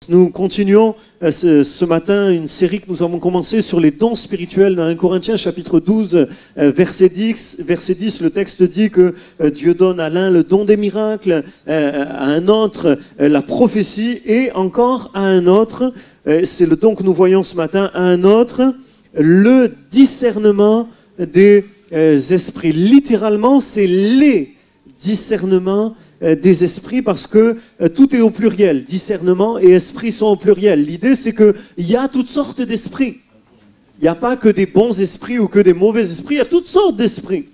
Nous continuons ce matin une série que nous avons commencé sur les dons spirituels dans 1 Corinthiens chapitre 12, verset 10. Le texte dit que Dieu donne à l'un le don des miracles, à un autre la prophétie et encore à un autre, c'est le don que nous voyons ce matin, à un autre, le discernement des esprits. Littéralement, c'est les discernements des esprits parce que tout est au pluriel. Discernement et esprit sont au pluriel. L'idée, c'est qu'il y a toutes sortes d'esprits. Il n'y a pas que des bons esprits ou que des mauvais esprits, il y a toutes sortes d'esprits.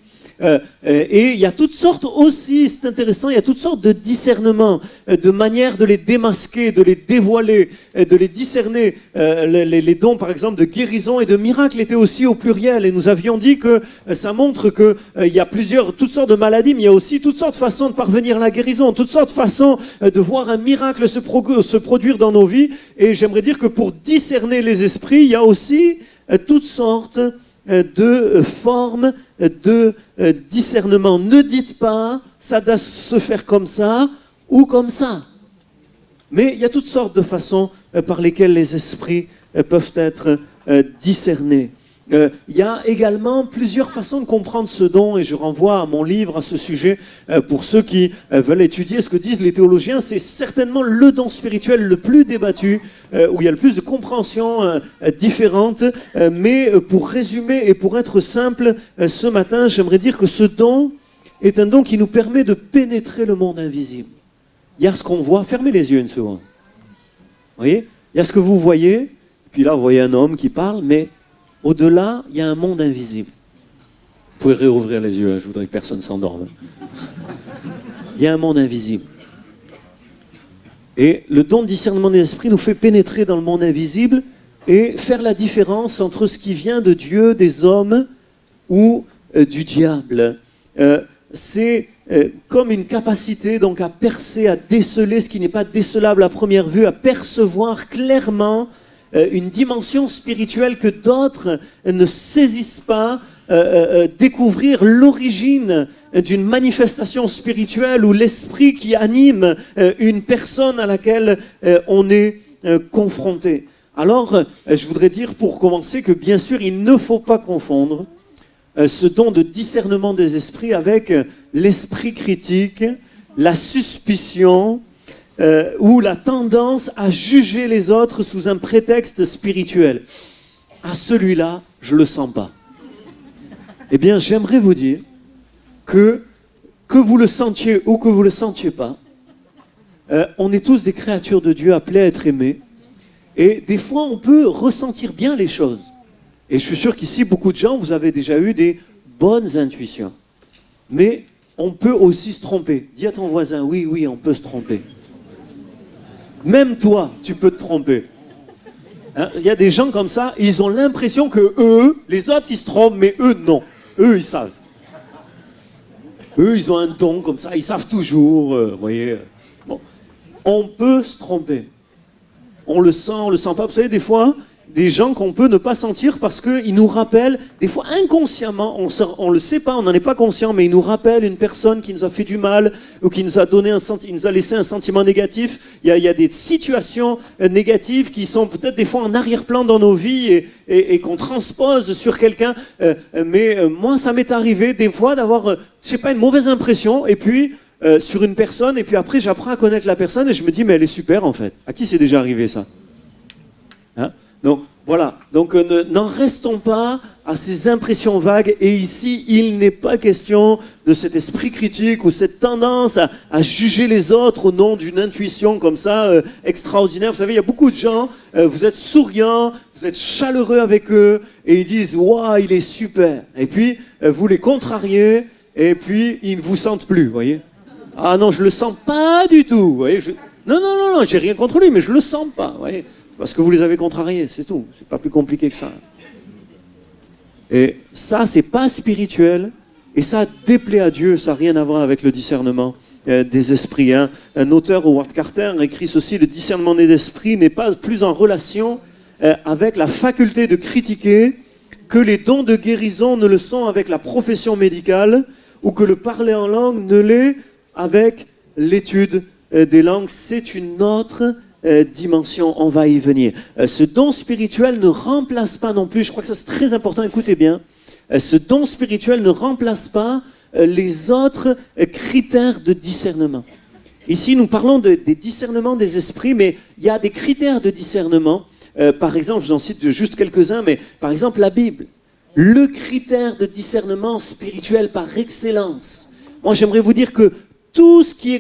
Et il y a toutes sortes aussi, c'est intéressant, il y a toutes sortes de discernements, de manières de les démasquer, de les dévoiler, de les discerner. Les dons, par exemple, de guérison et de miracle étaient aussi au pluriel. Et nous avions dit que ça montre qu'il y a toutes sortes de maladies, mais il y a aussi toutes sortes de façons de parvenir à la guérison, toutes sortes de façons de voir un miracle se produire dans nos vies. Et j'aimerais dire que pour discerner les esprits, il y a aussi toutes sortes de formes de discernement. Ne dites pas ça doit se faire comme ça ou comme ça. Mais il y a toutes sortes de façons par lesquelles les esprits peuvent être discernés. Il y a également plusieurs façons de comprendre ce don et je renvoie à mon livre à ce sujet pour ceux qui veulent étudier ce que disent les théologiens. C'est certainement le don spirituel le plus débattu, où il y a le plus de compréhensions différentes. Mais pour résumer et pour être simple, ce matin, j'aimerais dire que ce don est un don qui nous permet de pénétrer le monde invisible. Il y a ce qu'on voit. Fermez les yeux une seconde. Vous voyez ? Il y a ce que vous voyez, puis là vous voyez un homme qui parle, mais au-delà, il y a un monde invisible. Vous pouvez réouvrir les yeux, hein, je voudrais que personne s'endorme. Il y a un monde invisible. Et le don de discernement des esprits nous fait pénétrer dans le monde invisible et faire la différence entre ce qui vient de Dieu, des hommes ou du diable. C'est comme une capacité donc à percer, à déceler ce qui n'est pas décelable à première vue, à percevoir clairement une dimension spirituelle que d'autres ne saisissent pas, découvrir l'origine d'une manifestation spirituelle ou l'esprit qui anime une personne à laquelle on est confronté. Alors, je voudrais dire pour commencer que bien sûr, il ne faut pas confondre ce don de discernement des esprits avec l'esprit critique, la suspicion, ou la tendance à juger les autres sous un prétexte spirituel. À celui-là, je ne le sens pas. Eh bien, j'aimerais vous dire que vous le sentiez ou que vous ne le sentiez pas, on est tous des créatures de Dieu appelées à être aimées. Et des fois, on peut ressentir bien les choses. Et je suis sûr qu'ici, beaucoup de gens, vous avez déjà eu des bonnes intuitions. Mais on peut aussi se tromper. Dis à ton voisin, oui, oui, on peut se tromper. Même toi, tu peux te tromper. Hein, il y a des gens comme ça, ils ont l'impression que eux, les autres, ils se trompent, mais eux, non. Eux, ils savent. Eux, ils ont un don comme ça, ils savent toujours, vous voyez. Bon. On peut se tromper. On le sent pas. Vous savez, des fois, des gens qu'on peut ne pas sentir parce qu'ils nous rappellent, des fois inconsciemment, on ne le sait pas, on n'en est pas conscient, mais ils nous rappellent une personne qui nous a fait du mal ou qui nous a nous a laissé un sentiment négatif. Il y a des situations négatives qui sont peut-être des fois en arrière-plan dans nos vies et qu'on transpose sur quelqu'un. Mais moi, ça m'est arrivé des fois d'avoir, je sais pas, une mauvaise impression et puis sur une personne et puis après j'apprends à connaître la personne et je me dis mais elle est super en fait. À qui c'est déjà arrivé ça? Hein? Donc voilà, donc n'en restons pas à ces impressions vagues et ici il n'est pas question de cet esprit critique ou cette tendance à juger les autres au nom d'une intuition comme ça extraordinaire. Vous savez, il y a beaucoup de gens, vous êtes souriants, vous êtes chaleureux avec eux et ils disent « Waouh, il est super !» Et puis vous les contrariez et puis ils ne vous sentent plus, vous voyez. « Ah non, je le sens pas du tout, vous voyez. Non, j'ai rien contre lui, mais je le sens pas, vous voyez. Parce que vous les avez contrariés, c'est tout. C'est pas plus compliqué que ça. Et ça, c'est pas spirituel. Et ça déplaît à Dieu. Ça n'a rien à voir avec le discernement des esprits. Hein. Un auteur, Howard Carter, écrit ceci: le discernement des esprits n'est pas plus en relation avec la faculté de critiquer que les dons de guérison ne le sont avec la profession médicale ou que le parler en langue ne l'est avec l'étude des langues. C'est une autre dimension, on va y venir. Ce don spirituel ne remplace pas non plus, je crois que ça c'est très important, écoutez bien, ce don spirituel ne remplace pas les autres critères de discernement. Ici, nous parlons des discernements des esprits, mais il y a des critères de discernement. Par exemple, je vous en cite juste quelques-uns, mais par exemple la Bible. Le critère de discernement spirituel par excellence. Moi, j'aimerais vous dire que tout ce qui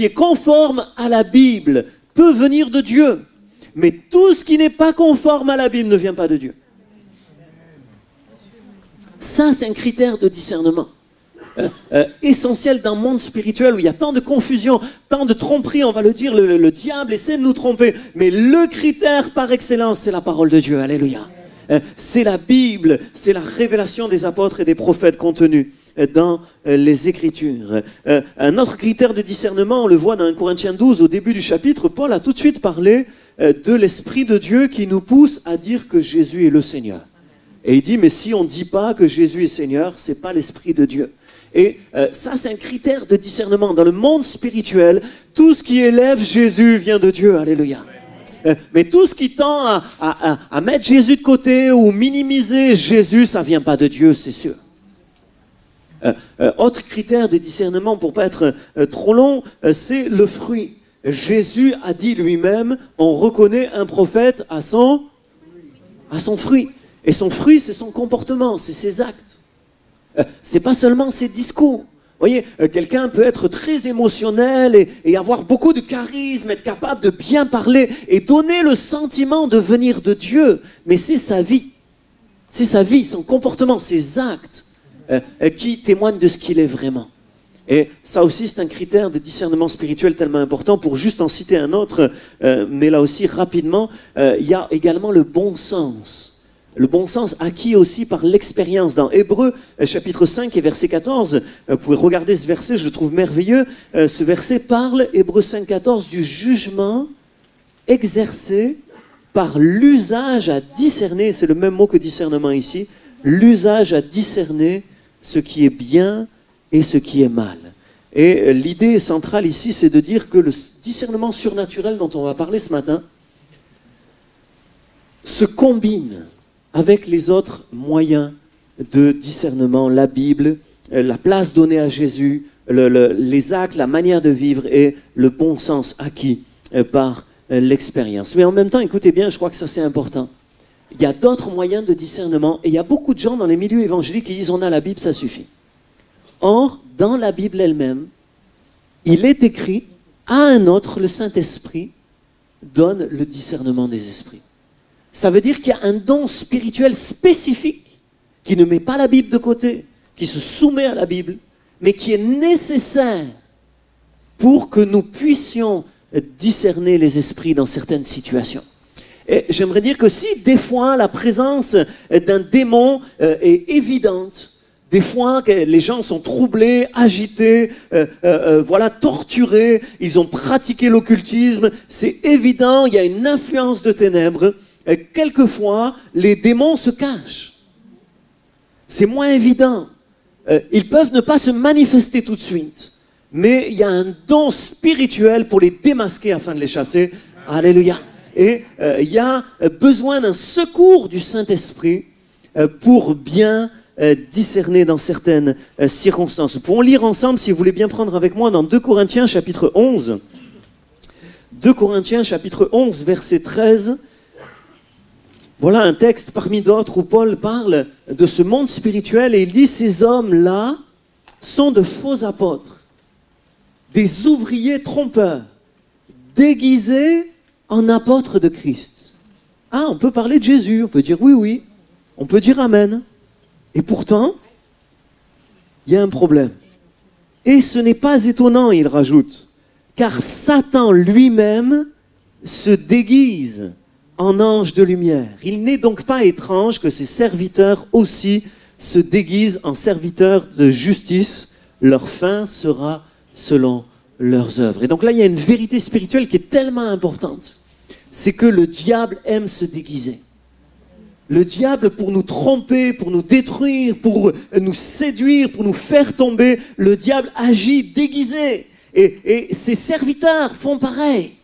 est conforme à la Bible peut venir de Dieu. Mais tout ce qui n'est pas conforme à la Bible ne vient pas de Dieu. Ça, c'est un critère de discernement. Essentiel dans le monde spirituel où il y a tant de confusion, tant de tromperie, on va le dire, le diable essaie de nous tromper. Mais le critère par excellence, c'est la parole de Dieu. Alléluia. C'est la Bible, c'est la révélation des apôtres et des prophètes contenus dans les Écritures. Un autre critère de discernement, on le voit dans 1 Corinthiens 12, au début du chapitre, Paul a tout de suite parlé de l'Esprit de Dieu qui nous pousse à dire que Jésus est le Seigneur. Et il dit, mais si on ne dit pas que Jésus est Seigneur, ce n'est pas l'Esprit de Dieu. Et ça, c'est un critère de discernement. Dans le monde spirituel, tout ce qui élève Jésus vient de Dieu. Alléluia. Mais tout ce qui tend à mettre Jésus de côté ou minimiser Jésus, ça ne vient pas de Dieu, c'est sûr. Autre critère de discernement, pour ne pas être trop long, c'est le fruit. Jésus a dit lui-même, on reconnaît un prophète à son fruit. Et son fruit, c'est son comportement, c'est ses actes. C'est pas seulement ses discours. Vous voyez, quelqu'un peut être très émotionnel et avoir beaucoup de charisme, être capable de bien parler et donner le sentiment de venir de Dieu. Mais c'est sa vie. C'est sa vie, son comportement, ses actes qui témoignent de ce qu'il est vraiment. Et ça aussi, c'est un critère de discernement spirituel tellement important. Pour juste en citer un autre, mais là aussi rapidement, il y a également le bon sens. Le bon sens acquis aussi par l'expérience. Dans Hébreux, chapitre 5 et verset 14, vous pouvez regarder ce verset, je le trouve merveilleux. Ce verset parle, Hébreux 5, 14, du jugement exercé par l'usage à discerner, c'est le même mot que discernement ici, l'usage à discerner ce qui est bien et ce qui est mal. Et l'idée centrale ici, c'est de dire que le discernement surnaturel dont on va parler ce matin se combine avec les autres moyens de discernement, la Bible, la place donnée à Jésus, les actes, la manière de vivre et le bon sens acquis par l'expérience. Mais en même temps, écoutez bien, je crois que ça c'est important. Il y a d'autres moyens de discernement et il y a beaucoup de gens dans les milieux évangéliques qui disent on a la Bible, ça suffit. Or, dans la Bible elle-même, il est écrit à un autre, le Saint-Esprit donne le discernement des esprits. Ça veut dire qu'il y a un don spirituel spécifique qui ne met pas la Bible de côté, qui se soumet à la Bible, mais qui est nécessaire pour que nous puissions discerner les esprits dans certaines situations. Et j'aimerais dire que si des fois la présence d'un démon est évidente, des fois les gens sont troublés, agités, voilà, torturés, ils ont pratiqué l'occultisme, c'est évident, il y a une influence de ténèbres. Quelquefois, les démons se cachent. C'est moins évident. Ils peuvent ne pas se manifester tout de suite. Mais il y a un don spirituel pour les démasquer afin de les chasser. Alléluia. Et il y a besoin d'un secours du Saint-Esprit pour bien discerner dans certaines circonstances. Nous pouvons lire ensemble, si vous voulez bien prendre avec moi, dans 2 Corinthiens chapitre 11. 2 Corinthiens chapitre 11, verset 13. Voilà un texte parmi d'autres où Paul parle de ce monde spirituel et il dit « Ces hommes-là sont de faux apôtres, des ouvriers trompeurs, déguisés en apôtres de Christ. » Ah, on peut parler de Jésus, on peut dire oui, oui, on peut dire Amen. Et pourtant, il y a un problème. Et ce n'est pas étonnant, il rajoute, car Satan lui-même se déguise en ange de lumière. Il n'est donc pas étrange que ses serviteurs aussi se déguisent en serviteurs de justice. Leur fin sera selon leurs œuvres. Et donc là, il y a une vérité spirituelle qui est tellement importante. C'est que le diable aime se déguiser. Le diable, pour nous tromper, pour nous détruire, pour nous séduire, pour nous faire tomber, le diable agit déguisé. Et ses serviteurs font pareil.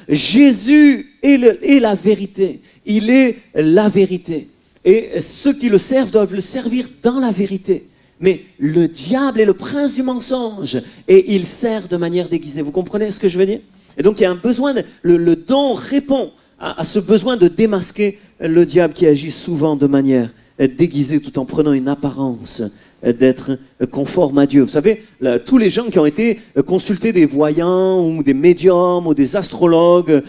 Jésus est la vérité. Il est la vérité. Et ceux qui le servent doivent le servir dans la vérité. Mais le diable est le prince du mensonge et il sert de manière déguisée. Vous comprenez ce que je veux dire? Et donc il y a un besoin, le don répond à ce besoin de démasquer le diable qui agit souvent de manière déguisée tout en prenant une apparence d'être conforme à Dieu. Vous savez, tous les gens qui ont été consulter des voyants ou des médiums ou des astrologues,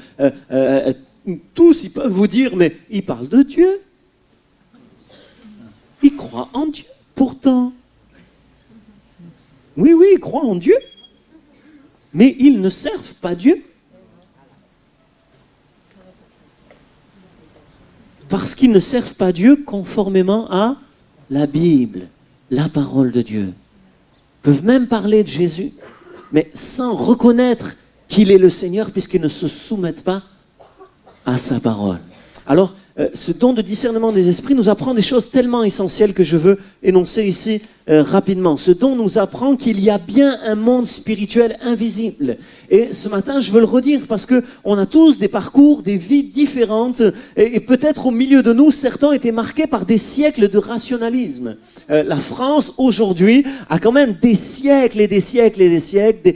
tous ils peuvent vous dire, mais ils parlent de Dieu. Ils croient en Dieu, pourtant. Oui, ils croient en Dieu, mais ils ne servent pas Dieu. Parce qu'ils ne servent pas Dieu conformément à la Bible, la parole de Dieu. Ils peuvent même parler de Jésus, mais sans reconnaître qu'il est le Seigneur, puisqu'ils ne se soumettent pas à sa parole. Alors, ce don de discernement des esprits nous apprend des choses tellement essentielles que je veux énoncer ici rapidement. Ce don nous apprend qu'il y a bien un monde spirituel invisible. Et ce matin, je veux le redire parce qu'on a tous des parcours, des vies différentes et peut-être au milieu de nous, certains étaient marqués par des siècles de rationalisme. La France, aujourd'hui, a quand même des siècles et des siècles et des siècles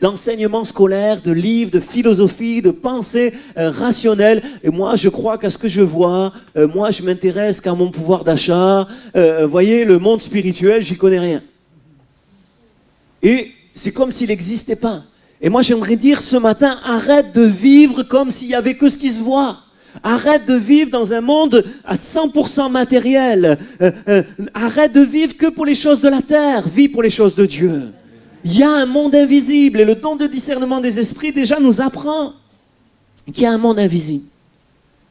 d'enseignements scolaires, de livres, de philosophie, de pensées rationnelles. Et moi, je crois qu'à ce que je vois, moi, je m'intéresse qu'à mon pouvoir d'achat. Voyez, le monde spirituel, j'y connais rien. Et c'est comme s'il n'existait pas. Et moi, j'aimerais dire ce matin, arrête de vivre comme s'il n'y avait que ce qui se voit. Arrête de vivre dans un monde à 100% matériel. Arrête de vivre que pour les choses de la terre. Vis pour les choses de Dieu. Il y a un monde invisible et le don de discernement des esprits déjà nous apprend qu'il y a un monde invisible.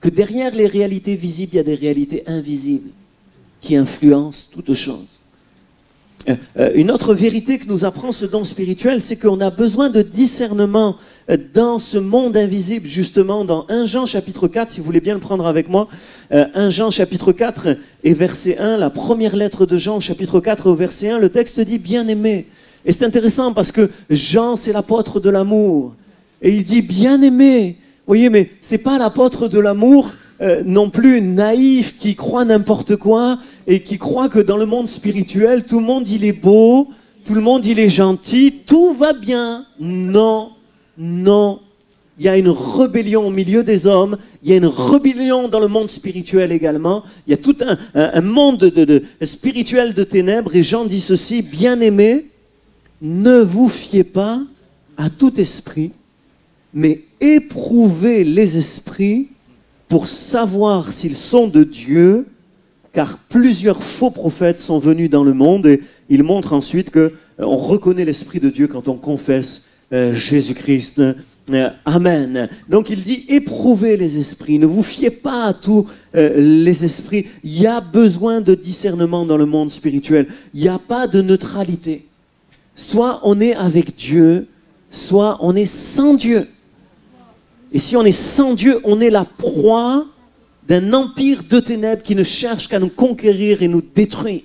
Que derrière les réalités visibles, il y a des réalités invisibles qui influencent toutes choses. Une autre vérité que nous apprend ce don spirituel, c'est qu'on a besoin de discernement dans ce monde invisible, justement, dans 1 Jean chapitre 4, si vous voulez bien le prendre avec moi. 1 Jean chapitre 4 et verset 1, la première lettre de Jean chapitre 4 au verset 1, le texte dit « Bien-aimé ». Et c'est intéressant parce que Jean, c'est l'apôtre de l'amour. Et il dit « Bien-aimé ». Vous voyez, mais c'est pas l'apôtre de l'amour non plus naïf qui croit n'importe quoi et qui croit que dans le monde spirituel, tout le monde il est beau, tout le monde il est gentil, tout va bien. Non, non. Il y a une rébellion au milieu des hommes, il y a une rébellion dans le monde spirituel également. Il y a tout un monde de spirituel de ténèbres et Jean dit ceci, bien-aimés, ne vous fiez pas à tout esprit, mais éprouvez les esprits pour savoir s'ils sont de Dieu, car plusieurs faux prophètes sont venus dans le monde et il montre ensuite qu'on reconnaît l'Esprit de Dieu quand on confesse Jésus-Christ. Amen. Donc il dit éprouvez les esprits, ne vous fiez pas à tous les esprits. Il y a besoin de discernement dans le monde spirituel. Il n'y a pas de neutralité. Soit on est avec Dieu, soit on est sans Dieu. Et si on est sans Dieu, on est la proie d'un empire de ténèbres qui ne cherche qu'à nous conquérir et nous détruire.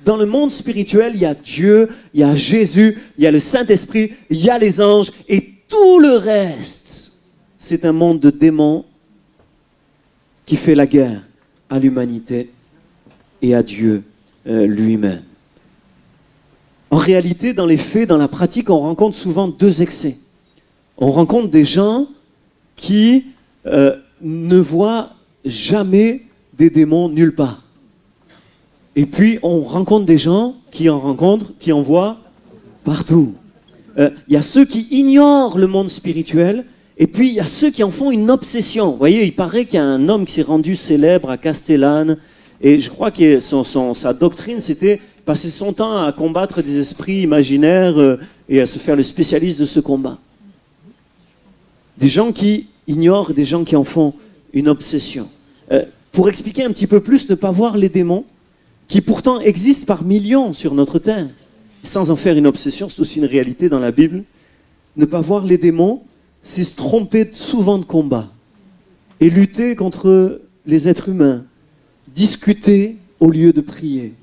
Dans le monde spirituel, il y a Dieu, il y a Jésus, il y a le Saint-Esprit, il y a les anges et tout le reste. C'est un monde de démons qui fait la guerre à l'humanité et à Dieu lui-même. En réalité, dans les faits, dans la pratique, on rencontre souvent deux excès. On rencontre des gens qui ne voient jamais des démons nulle part. Et puis, on rencontre des gens qui en voient partout. Il y a ceux qui ignorent le monde spirituel, et puis il y a ceux qui en font une obsession. Vous voyez, il paraît qu'il y a un homme qui s'est rendu célèbre à Castellane, et je crois que sa doctrine, c'était passer son temps à combattre des esprits imaginaires et à se faire le spécialiste de ce combat. Des gens qui ignorent, des gens qui en font une obsession. Pour expliquer un petit peu plus, ne pas voir les démons, qui pourtant existent par millions sur notre terre, sans en faire une obsession, c'est aussi une réalité dans la Bible. Ne pas voir les démons, c'est se tromper souvent de combat et lutter contre les êtres humains, discuter au lieu de prier.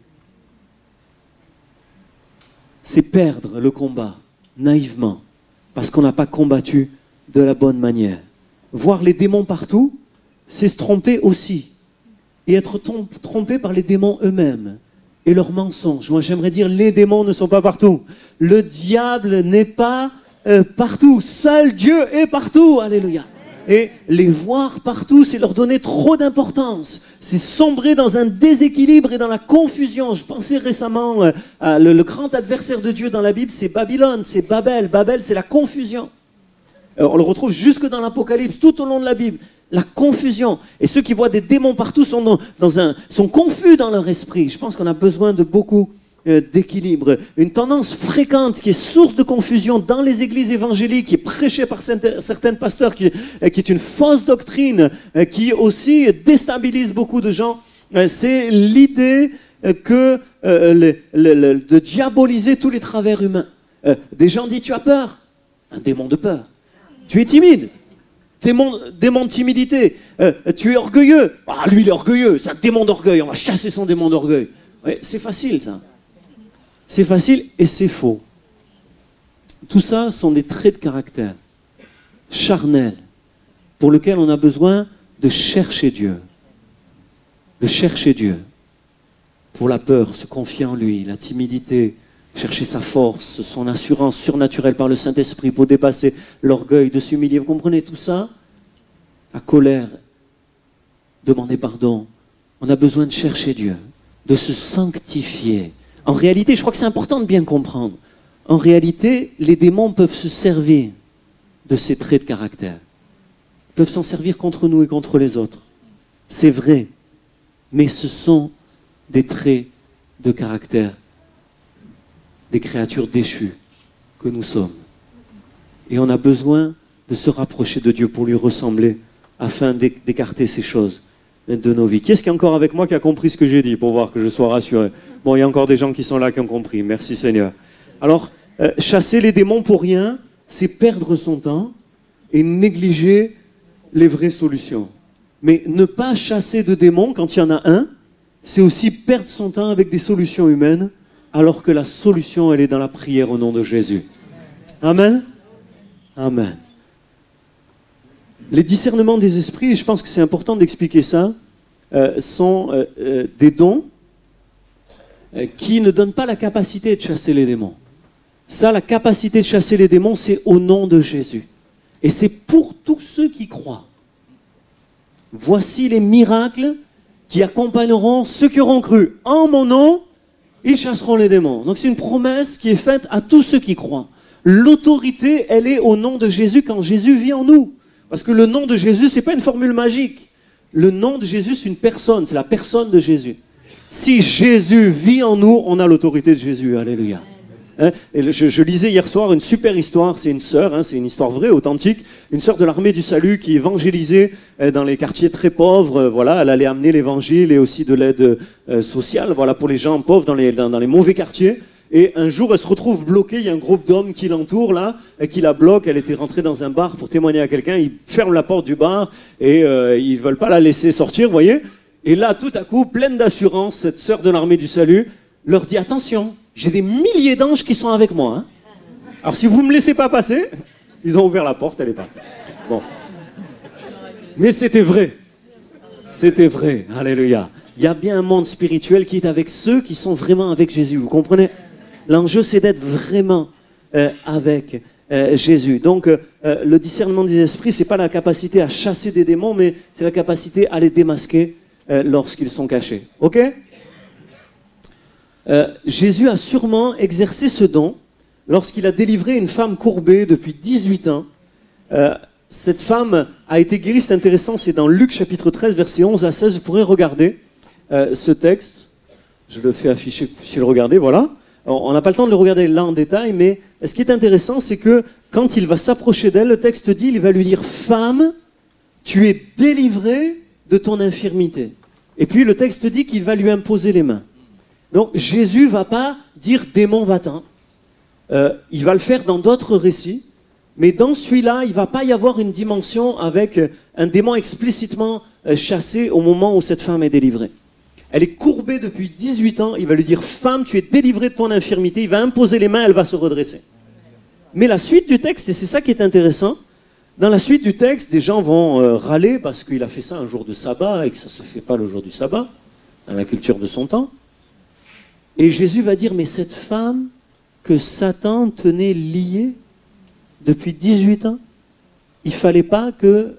C'est perdre le combat naïvement parce qu'on n'a pas combattu de la bonne manière. Voir les démons partout, c'est se tromper aussi. Et être trompé par les démons eux-mêmes et leurs mensonges. Moi, j'aimerais dire, les démons ne sont pas partout. Le diable n'est pas partout. Seul Dieu est partout. Alléluia. Et les voir partout, c'est leur donner trop d'importance. C'est sombrer dans un déséquilibre et dans la confusion. Je pensais récemment à le grand adversaire de Dieu dans la Bible, c'est Babylone, c'est Babel. Babel, c'est la confusion. On le retrouve jusque dans l'Apocalypse, tout au long de la Bible. La confusion. Et ceux qui voient des démons partout sont confus dans leur esprit. Je pense qu'on a besoin de beaucoup d'équilibre. Une tendance fréquente qui est source de confusion dans les églises évangéliques, qui est prêchée par certains pasteurs, qui est une fausse doctrine, qui aussi déstabilise beaucoup de gens, c'est l'idée de diaboliser tous les travers humains. Des gens disent, tu as peur. Un démon de peur. Tu es timide. Démon de timidité. Tu es orgueilleux. Ah, lui, il est orgueilleux. C'est un démon d'orgueil. On va chasser son démon d'orgueil. Ouais, c'est facile, ça. C'est facile et c'est faux. Tout ça sont des traits de caractère charnels pour lesquels on a besoin de chercher Dieu. De chercher Dieu. Pour la peur, se confier en lui, la timidité, chercher sa force, son assurance surnaturelle par le Saint-Esprit pour dépasser l'orgueil, de s'humilier. Vous comprenez tout ça? La colère, demander pardon. On a besoin de chercher Dieu, de se sanctifier. En réalité, je crois que c'est important de bien comprendre. En réalité, les démons peuvent se servir de ces traits de caractère. Ils peuvent s'en servir contre nous et contre les autres. C'est vrai, mais ce sont des traits de caractère des créatures déchues que nous sommes. Et on a besoin de se rapprocher de Dieu pour lui ressembler afin d'écarter ces choses de nos vies. Qui est-ce qui est encore avec moi qui a compris ce que j'ai dit pour voir que je sois rassuré? Bon, il y a encore des gens qui sont là qui ont compris. Merci Seigneur. Alors, chasser les démons pour rien, c'est perdre son temps et négliger les vraies solutions. Mais ne pas chasser de démons quand il y en a un, c'est aussi perdre son temps avec des solutions humaines alors que la solution, elle est dans la prière au nom de Jésus. Amen. Amen. Les discernements des esprits, et je pense que c'est important d'expliquer ça, sont des dons qui ne donnent pas la capacité de chasser les démons. Ça, la capacité de chasser les démons, c'est au nom de Jésus. Et c'est pour tous ceux qui croient. Voici les miracles qui accompagneront ceux qui auront cru. En mon nom, ils chasseront les démons. Donc c'est une promesse qui est faite à tous ceux qui croient. L'autorité, elle est au nom de Jésus quand Jésus vit en nous. Parce que le nom de Jésus, ce n'est pas une formule magique. Le nom de Jésus, c'est une personne, c'est la personne de Jésus. Si Jésus vit en nous, on a l'autorité de Jésus. Alléluia. Hein? Et je lisais hier soir une super histoire, c'est une sœur, hein, c'est une histoire vraie, authentique, une sœur de l'armée du salut qui évangélisait dans les quartiers très pauvres, voilà, elle allait amener l'évangile et aussi de l'aide sociale, voilà, pour les gens pauvres dans les mauvais quartiers. Et un jour, elle se retrouve bloquée, il y a un groupe d'hommes qui l'entourent là, et qui la bloquent. Elle était rentrée dans un bar pour témoigner à quelqu'un, ils ferment la porte du bar et ils ne veulent pas la laisser sortir, vous voyez. Et là, tout à coup, pleine d'assurance, cette sœur de l'armée du salut leur dit « Attention, j'ai des milliers d'anges qui sont avec moi. Hein. Alors si vous ne me laissez pas passer, ils ont ouvert la porte, elle est partie. » Bon. Mais c'était vrai. C'était vrai. Alléluia. Il y a bien un monde spirituel qui est avec ceux qui sont vraiment avec Jésus. Vous comprenez? L'enjeu, c'est d'être vraiment avec Jésus. Donc, le discernement des esprits, ce n'est pas la capacité à chasser des démons, mais c'est la capacité à les démasquer lorsqu'ils sont cachés. Ok? Jésus a sûrement exercé ce don lorsqu'il a délivré une femme courbée depuis 18 ans. Cette femme a été guérie, c'est intéressant, c'est dans Luc chapitre 13, versets 11 à 16. Vous pourrez regarder ce texte. Je le fais afficher, si vous le regardez, voilà. Alors, on n'a pas le temps de le regarder là en détail, mais ce qui est intéressant, c'est que quand il va s'approcher d'elle, le texte dit, il va lui dire « Femme, tu es délivrée de ton infirmité. » Et puis le texte dit qu'il va lui imposer les mains. Donc Jésus ne va pas dire « démon, va-t'en ». Il va le faire dans d'autres récits, mais dans celui-là, il ne va pas y avoir une dimension avec un démon explicitement chassé au moment où cette femme est délivrée. Elle est courbée depuis 18 ans, il va lui dire « Femme, tu es délivrée de ton infirmité », il va imposer les mains, elle va se redresser. Mais la suite du texte, et c'est ça qui est intéressant, dans la suite du texte, des gens vont râler parce qu'il a fait ça un jour de sabbat et que ça ne se fait pas le jour du sabbat, dans la culture de son temps. Et Jésus va dire, mais cette femme que Satan tenait liée depuis 18 ans, il ne fallait pas que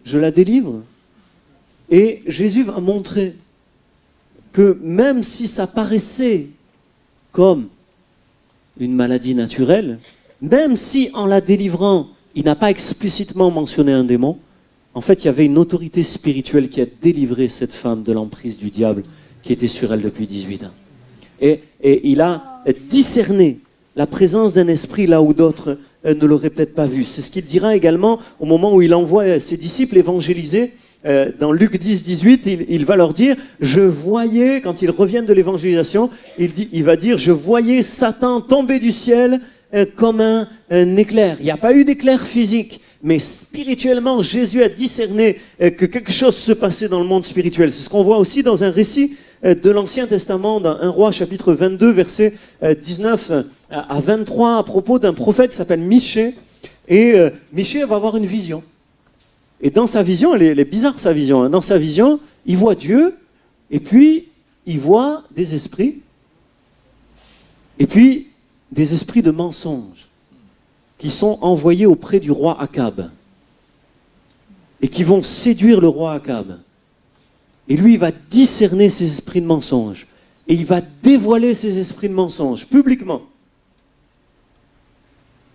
je la délivre. Et Jésus va montrer que même si ça paraissait comme une maladie naturelle, même si en la délivrant, il n'a pas explicitement mentionné un démon, en fait, il y avait une autorité spirituelle qui a délivré cette femme de l'emprise du diable qui était sur elle depuis 18 ans. Et il a discerné la présence d'un esprit là où d'autres ne l'auraient peut-être pas vu. C'est ce qu'il dira également au moment où il envoie ses disciples évangéliser. Dans Luc 10, 18, il va leur dire, je voyais, quand ils reviennent de l'évangélisation, il va dire, je voyais Satan tomber du ciel comme un éclair. Il n'y a pas eu d'éclair physique, mais spirituellement, Jésus a discerné que quelque chose se passait dans le monde spirituel. C'est ce qu'on voit aussi dans un récit de l'Ancien Testament, dans 1 Roi chapitre 22, versets 19 à 23, à propos d'un prophète qui s'appelle Michée. Et Michée va avoir une vision. Et dans sa vision, elle est bizarre sa vision, hein. Dans sa vision, il voit Dieu, et puis il voit des esprits, et puis des esprits de mensonges, qui sont envoyés auprès du roi Akab, et qui vont séduire le roi Akab. Et lui, il va discerner ces esprits de mensonges, et il va dévoiler ces esprits de mensonges, publiquement.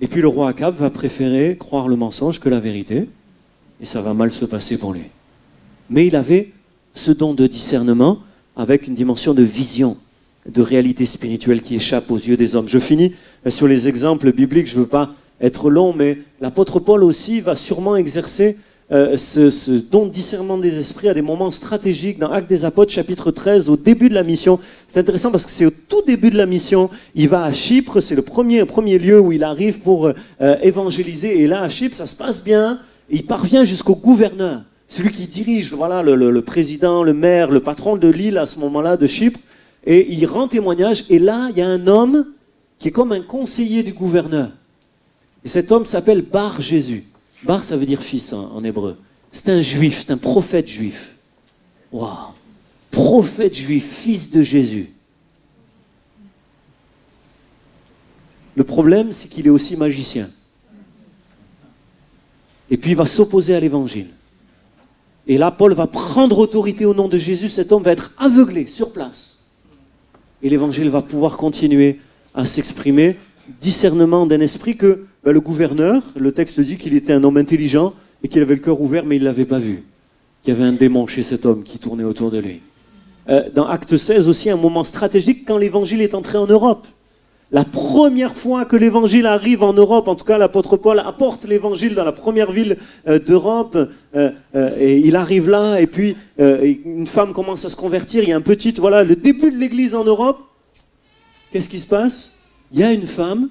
Et puis le roi Akab va préférer croire le mensonge que la vérité, et ça va mal se passer pour lui. Mais il avait ce don de discernement avec une dimension de vision, de réalité spirituelle qui échappe aux yeux des hommes. Je finis sur les exemples bibliques, je ne veux pas être long, mais l'apôtre Paul aussi va sûrement exercer ce don de discernement des esprits à des moments stratégiques dans Actes des Apôtres, chapitre 13, au début de la mission. C'est intéressant parce que c'est au tout début de la mission. Il va à Chypre, c'est le premier lieu où il arrive pour évangéliser. Et là, à Chypre, ça se passe bien. Et il parvient jusqu'au gouverneur, celui qui dirige, voilà, le président, le maire, le patron de l'île à ce moment-là de Chypre. Et il rend témoignage. Et là, il y a un homme qui est comme un conseiller du gouverneur. Et cet homme s'appelle Bar Jésus. Bar, ça veut dire fils en hébreu. C'est un juif, c'est un prophète juif. Waouh! Prophète juif, fils de Jésus. Le problème, c'est qu'il est aussi magicien. Et puis il va s'opposer à l'évangile. Et là, Paul va prendre autorité au nom de Jésus. Cet homme va être aveuglé sur place. Et l'évangile va pouvoir continuer à s'exprimer. Discernement d'un esprit que le gouverneur, le texte dit qu'il était un homme intelligent et qu'il avait le cœur ouvert, mais il ne l'avait pas vu. Qu'il y avait un démon chez cet homme qui tournait autour de lui. Dans Acte 16 aussi, un moment stratégique quand l'évangile est entré en Europe. La première fois que l'évangile arrive en Europe, en tout cas l'apôtre Paul apporte l'évangile dans la première ville d'Europe, et il arrive là, et puis une femme commence à se convertir, il y a un petit, voilà, le début de l'église en Europe. Qu'est-ce qui se passe? Il y a une femme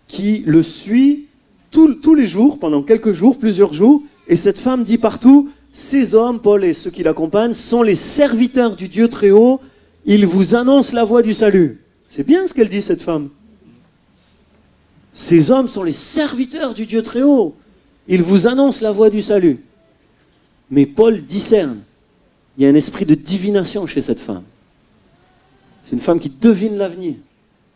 qui le suit tous les jours, pendant quelques jours, plusieurs jours, et cette femme dit partout, ces hommes, Paul et ceux qui l'accompagnent, sont les serviteurs du Dieu très haut, ils vous annoncent la voie du salut. C'est bien ce qu'elle dit, cette femme. Ces hommes sont les serviteurs du Dieu très haut. Ils vous annoncent la voie du salut. Mais Paul discerne. Il y a un esprit de divination chez cette femme. C'est une femme qui devine l'avenir.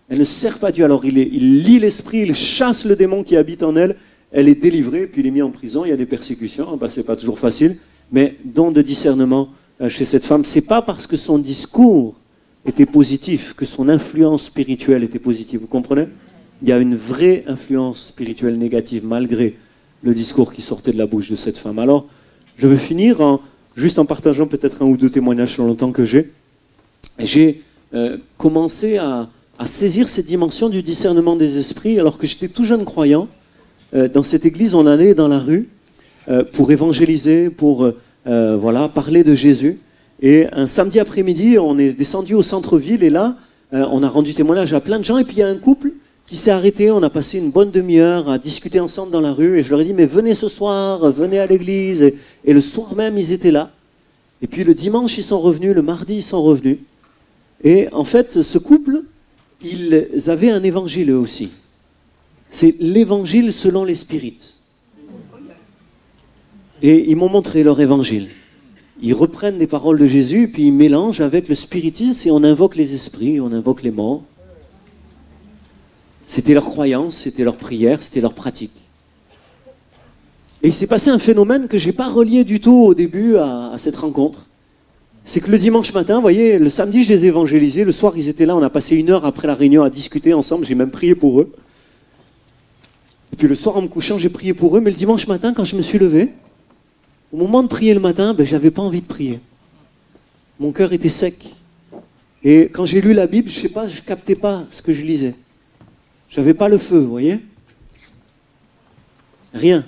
Elle ne sert pas Dieu. Alors il lit l'esprit, il chasse le démon qui habite en elle. Elle est délivrée, puis il est mis en prison. Il y a des persécutions. C'est pas toujours facile. Mais don de discernement chez cette femme. C'est pas parce que son discours était positif que son influence spirituelle était positive. Vous comprenez? Il y a une vraie influence spirituelle négative malgré le discours qui sortait de la bouche de cette femme. Alors, je vais finir juste en partageant peut-être un ou deux témoignages sur le temps que j'ai. J'ai commencé à saisir cette dimension du discernement des esprits alors que j'étais tout jeune croyant. Dans cette église, on allait dans la rue pour évangéliser, pour parler de Jésus. Et un samedi après-midi, on est descendu au centre-ville et là, on a rendu témoignage à plein de gens. Et puis il y a un couple qui s'est arrêté, on a passé une bonne demi-heure à discuter ensemble dans la rue, et je leur ai dit, mais venez ce soir, venez à l'église, et le soir même, ils étaient là. Et puis le dimanche, ils sont revenus, le mardi, ils sont revenus. Et en fait, ce couple, ils avaient un évangile eux aussi. C'est l'évangile selon les spirites. Et ils m'ont montré leur évangile. Ils reprennent des paroles de Jésus, puis ils mélangent avec le spiritisme et on invoque les esprits, on invoque les morts. C'était leur croyance, c'était leur prière, c'était leur pratique. Et il s'est passé un phénomène que je n'ai pas relié du tout au début à cette rencontre. C'est que le dimanche matin, vous voyez, le samedi je les ai évangélisés, le soir ils étaient là, on a passé 1 heure après la réunion à discuter ensemble, j'ai même prié pour eux. Et puis le soir en me couchant, j'ai prié pour eux, mais le dimanche matin quand je me suis levé, au moment de prier le matin, je n'avais pas envie de prier. Mon cœur était sec. Et quand j'ai lu la Bible, je ne sais pas, je ne captais pas ce que je lisais. Je n'avais pas le feu, vous voyez? Rien.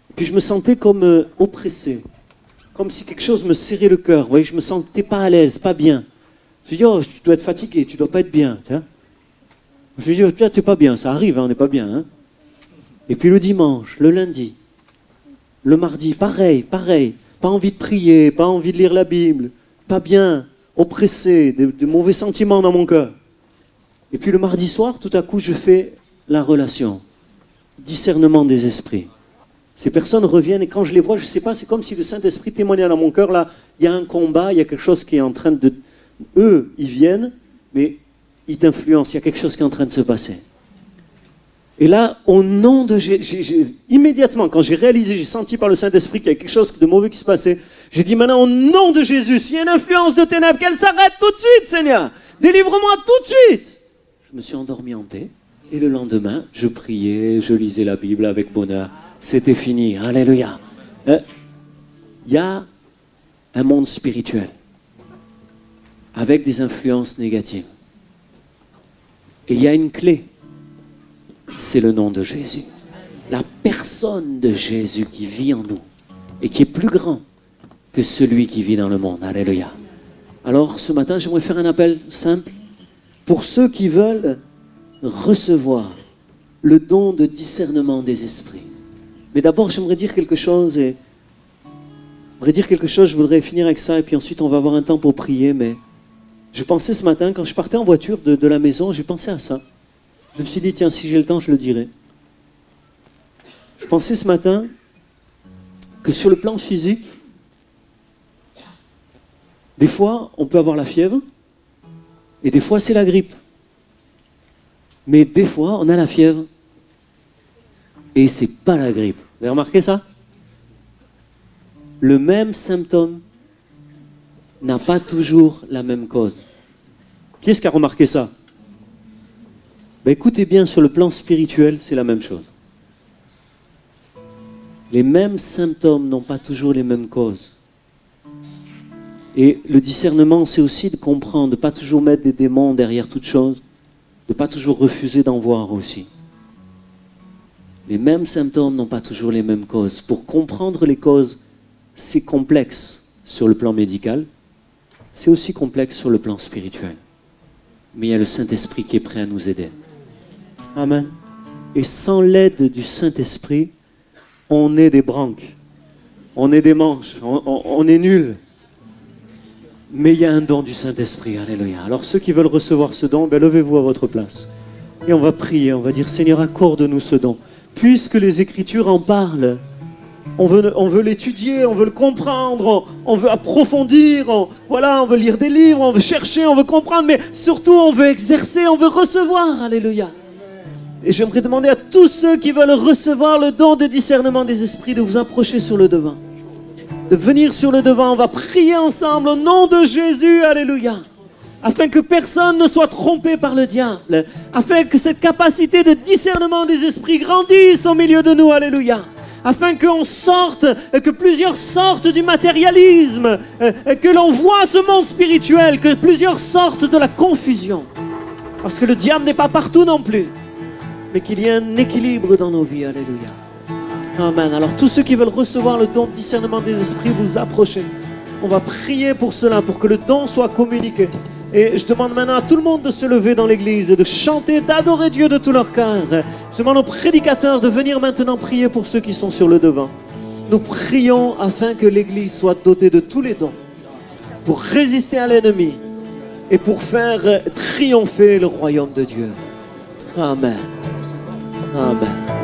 Et puis je me sentais comme oppressé. Comme si quelque chose me serrait le cœur. Vous voyez, je me sentais pas à l'aise, pas bien. Je me dis, oh, tu dois être fatigué, tu dois pas être bien. Tiens. Je me dis, oh, tu n'es pas bien, ça arrive, hein, on n'est pas bien. Hein. Et puis le dimanche, le lundi, le mardi, pareil. Pas envie de prier, pas envie de lire la Bible, pas bien, oppressé, de mauvais sentiments dans mon cœur. Et puis le mardi soir, tout à coup, je fais la relation. Discernement des esprits. Ces personnes reviennent et quand je les vois, je ne sais pas, c'est comme si le Saint-Esprit témoignait dans mon cœur, là, il y a un combat, il y a quelque chose qui est en train de... Eux, ils viennent, mais ils t'influencent, il y a quelque chose qui est en train de se passer. Et là, au nom de Jésus, immédiatement, quand j'ai réalisé, j'ai senti par le Saint-Esprit qu'il y a quelque chose de mauvais qui se passait, j'ai dit maintenant, au nom de Jésus, s'il y a une influence de ténèbres, qu'elle s'arrête tout de suite, Seigneur. Délivre-moi tout de suite. Je me suis endormi en paix, et le lendemain, je priais, je lisais la Bible avec bonheur. C'était fini, alléluia. Il y a un monde spirituel avec des influences négatives. Et il y a une clé, c'est le nom de Jésus. La personne de Jésus qui vit en nous et qui est plus grand que celui qui vit dans le monde. Alléluia. Alors ce matin, j'aimerais faire un appel simple pour ceux qui veulent recevoir le don de discernement des esprits. Mais d'abord, j'aimerais dire quelque chose je voudrais finir avec ça, et puis ensuite on va avoir un temps pour prier, mais je pensais ce matin, quand je partais en voiture de la maison, j'ai pensé à ça. Je me suis dit, tiens, si j'ai le temps, je le dirai. Je pensais ce matin que sur le plan physique, des fois, on peut avoir la fièvre, et des fois, c'est la grippe. Mais des fois, on a la fièvre, et c'est pas la grippe. Vous avez remarqué ça? Le même symptôme n'a pas toujours la même cause. Qui est-ce qui a remarqué ça? Écoutez bien, sur le plan spirituel, c'est la même chose. Les mêmes symptômes n'ont pas toujours les mêmes causes. Et le discernement, c'est aussi de comprendre, de ne pas toujours mettre des démons derrière toute chose, de ne pas toujours refuser d'en voir aussi. Les mêmes symptômes n'ont pas toujours les mêmes causes. Pour comprendre les causes, c'est complexe sur le plan médical, c'est aussi complexe sur le plan spirituel. Mais il y a le Saint-Esprit qui est prêt à nous aider. Amen. Et sans l'aide du Saint-Esprit, on est des branques, on est des manches, on est nuls. Mais il y a un don du Saint-Esprit, alléluia. Alors ceux qui veulent recevoir ce don, levez-vous à votre place. Et on va prier, on va dire, Seigneur, accorde-nous ce don. Puisque les Écritures en parlent, on veut l'étudier, on veut le comprendre, on veut approfondir, on veut lire des livres, on veut chercher, on veut comprendre, mais surtout on veut exercer, on veut recevoir, alléluia. Et j'aimerais demander à tous ceux qui veulent recevoir le don de discernement des esprits de vous approcher sur le devant. De venir sur le devant, on va prier ensemble au nom de Jésus, alléluia. Afin que personne ne soit trompé par le diable, afin que cette capacité de discernement des esprits grandisse au milieu de nous, alléluia, afin qu'on sorte, que plusieurs sortent du matérialisme, que l'on voit ce monde spirituel, que plusieurs sortent de la confusion, parce que le diable n'est pas partout non plus, mais qu'il y ait un équilibre dans nos vies, alléluia. Amen. Alors tous ceux qui veulent recevoir le don de discernement des esprits, vous approchez. On va prier pour cela, pour que le don soit communiqué. Et je demande maintenant à tout le monde de se lever dans l'église et de chanter, d'adorer Dieu de tout leur cœur. Je demande aux prédicateurs de venir maintenant prier pour ceux qui sont sur le devant. Nous prions afin que l'église soit dotée de tous les dons pour résister à l'ennemi et pour faire triompher le royaume de Dieu. Amen. Amen.